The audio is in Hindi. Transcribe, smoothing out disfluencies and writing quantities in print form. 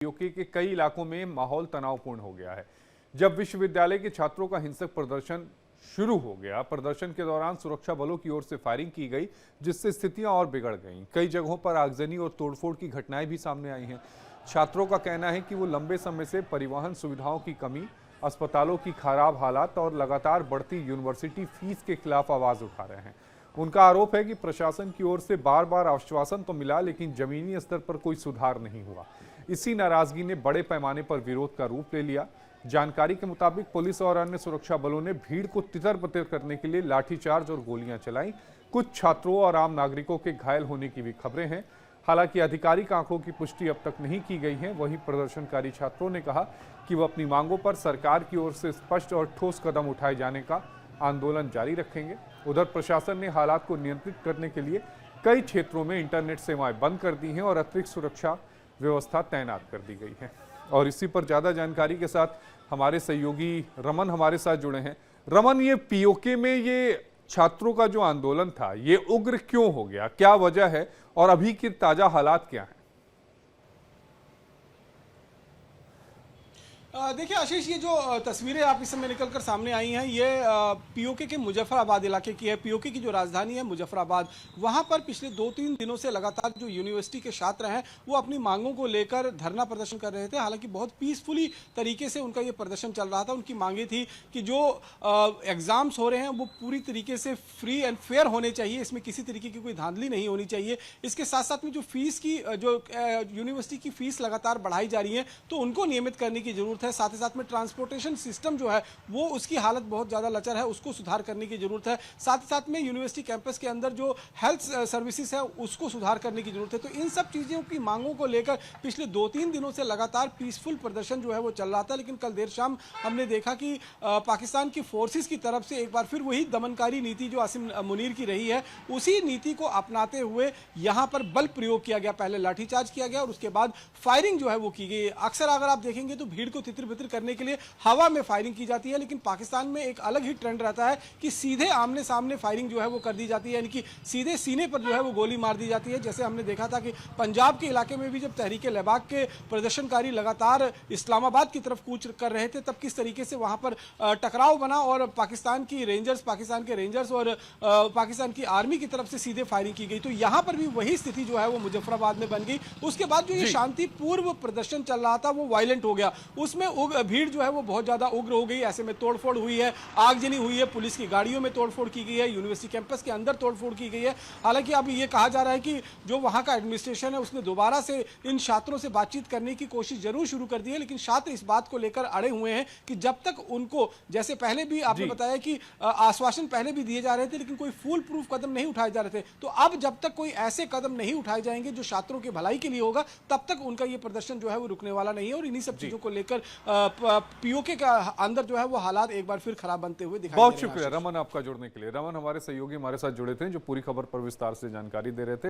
यूके के कई इलाकों में माहौल तनावपूर्ण हो गया है। जब विश्वविद्यालय के छात्रों का हिंसक प्रदर्शन शुरू हो गया, प्रदर्शन के दौरान सुरक्षा बलों की ओर से फायरिंग की गई, जिससे स्थितियां और बिगड़ गईं। कई जगहों पर आगजनी और तोड़फोड़ की घटनाएं भी सामने आई हैं। छात्रों का कहना है कि वो लंबे समय से परिवहन सुविधाओं की कमी, अस्पतालों की खराब हालात और लगातार बढ़ती यूनिवर्सिटी फीस के खिलाफ आवाज उठा रहे हैं। उनका आरोप है कि प्रशासन की ओर से बार बार आश्वासन तो मिला, लेकिन जमीनी स्तर पर कोई सुधार नहीं हुआ। इसी नाराजगी ने बड़े पैमाने पर विरोध का रूप ले लिया। जानकारी के मुताबिक पुलिस और अन्य सुरक्षा बलों ने भीड़ को तितर-बितर करने के लिए लाठीचार्ज और गोलियां चलाई। कुछ छात्रों और आम नागरिकों के घायल होने की भी खबरें हैं। हालांकि आधिकारिक आंकड़ों की पुष्टि अब तक नहीं की गई है। वहीं प्रदर्शनकारी छात्रों ने कहा कि वो अपनी मांगों पर सरकार की ओर से स्पष्ट और ठोस कदम उठाए जाने का आंदोलन जारी रखेंगे। उधर प्रशासन ने हालात को नियंत्रित करने के लिए कई क्षेत्रों में इंटरनेट सेवाएं बंद कर दी हैं और अतिरिक्त सुरक्षा व्यवस्था तैनात कर दी गई है। और इसी पर ज्यादा जानकारी के साथ हमारे सहयोगी रमन हमारे साथ जुड़े हैं। रमन, ये पीओके में ये छात्रों का जो आंदोलन था, ये उग्र क्यों हो गया, क्या वजह है और अभी के ताजा हालात क्या हैं? देखिए आशीष, ये जो तस्वीरें आप इस समय निकलकर सामने आई हैं, ये पीओके के मुजफ्फराबाद इलाके की है। पीओके की जो राजधानी है मुजफ्फराबाद, वहां पर पिछले 2-3 दिनों से लगातार जो यूनिवर्सिटी के छात्र हैं वो अपनी मांगों को लेकर धरना प्रदर्शन कर रहे थे। हालांकि बहुत पीसफुली तरीके से उनका ये प्रदर्शन चल रहा था। उनकी मांगे थी कि जो एग्जाम्स हो रहे हैं वो पूरी तरीके से फ्री एंड फेयर होने चाहिए, इसमें किसी तरीके की कोई धांधली नहीं होनी चाहिए। इसके साथ साथ में जो फीस की जो यूनिवर्सिटी की फीस लगातार बढ़ाई जा रही है, तो उनको नियमित करने की जरूरत है। साथ ही साथ में ट्रांसपोर्टेशन सिस्टम जो है वो उसकी हालत बहुत ज़्यादा लचर है, उसको सुधार करने की जरूरत है। साथ ही साथ में यूनिवर्सिटी कैंपस के अंदर जो हेल्थ सर्विसेज है उसको सुधार करने की जरूरत है। तो इन सब चीज़ों की मांगों को लेकर पिछले 2-3 दिनों से लगातार पीसफुल प्रदर्शन जो है वो चल रहा था। लेकिन कल देर शाम हमने देखा कि पाकिस्तान की फोर्सेस की तरफ से एक बार फिर वही दमनकारी नीति जो आसिम मुनीर की रही है, उसी नीति को अपनाते हुए यहाँ पर बल प्रयोग किया गया। पहले लाठीचार्ज किया गया और उसके बाद फायरिंग जो है वो की गई। अक्सर अगर आप देखेंगे तो भीड़ को तितर-बितर करने के लिए हवा में फायरिंग की जाती है, लेकिन पाकिस्तान में एक अलग ही ट्रेंड रहता है कि सीधे आमने सामने फायरिंग जो है वो कर दी जाती है, यानी कि सीधे सीने पर जो है वो गोली मार दी जाती है। जैसे हमने देखा था कि पंजाब के इलाके में भी जब तहरीके लेबाक के प्रदर्शनकारी लगातार इस्लामाबाद की तरफ कूच कर रहे थे, तब किस तरीके से वहां पर टकराव बना और पाकिस्तान के रेंजर्स और पाकिस्तान की आर्मी की तरफ से सीधे फायरिंग की गई। तो यहां पर भी वही स्थिति जो है वो मुजफ्फराबाद में बन गई। उसके बाद जो ये शांतिपूर्व प्रदर्शन चल रहा था वो वायलेंट हो गया। उसमें भीड़ जो है वो बहुत ज्यादा उग्र हो गई। ऐसे में तोड़फोड़ हुई है, आगजनी हुई है, पुलिस की गाड़ियों में तोड़फोड़ की गई है, यूनिवर्सिटी कैंपस के अंदर तोड़फोड़ की गई है। हालांकि अब ये कहा जा रहा है कि जो वहां का एडमिनिस्ट्रेशन है उसने दोबारा से इन छात्रों से बातचीत करने की कोशिश जरूर शुरू कर दी है, लेकिन छात्र इस बात को लेकर अड़े हुए हैं कि जब तक उनको, जैसे पहले भी आपने बताया कि आश्वासन पहले भी दिए जा रहे थे लेकिन कोई फुल प्रूफ कदम नहीं उठाए जा रहे थे, तो अब जब तक कोई ऐसे कदम नहीं उठाए जाएंगे जो छात्रों की भलाई के लिए होगा, तब तक उनका ये प्रदर्शन जो है वो रुकने वाला नहीं है। और इन्हीं सब चीजों को लेकर पीओके का अंदर जो है वो हालात एक बार फिर खराब बनते हुए दिखाई दे रहे हैं। बहुत शुक्रिया रमन आपका जुड़ने के लिए। रमन हमारे सहयोगी हमारे साथ जुड़े थे जो पूरी खबर पर विस्तार से जानकारी दे रहे थे।